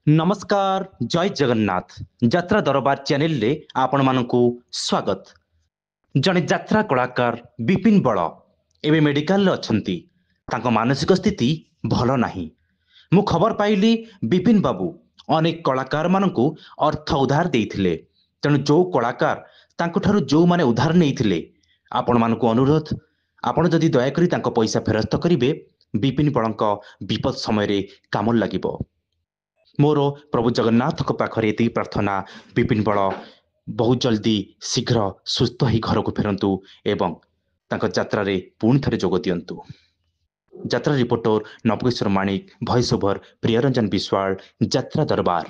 नमस्कार जय जगन्नाथ यात्रा दरबार चैनल रे आपण मानकु स्वागत। जने यात्रा कलाकार विपिन बळ एवं मेडिकल अच्छी मानसिक स्थिति भल नहीं। मु खबर पाइली विपिन बाबू अनेक कलाकार मानकु अर्थ उधार देइथिले। तेणु जो कलाकार तांको ठारू जो माने उधार नहीं आपण मानकु अनुरोध आपण जदि दयाकरी तांको पैसा फेरस्त करिवे विपिन बळंक विपद समय रे काम लागिबो। मोर प्रभु जगन्नाथ पाखरे एति प्रार्थना विपिन बळ बहुत जल्दी शीघ्र सुस्थ ही घर को फेरंतु एवं तांको यात्रा रे पुणी थरे जोग दियंतु। यात्रा रिपोर्टर नवकिशोर माणिक, वॉइस ओवर प्रियरंजन विश्वाल, यात्रा दरबार।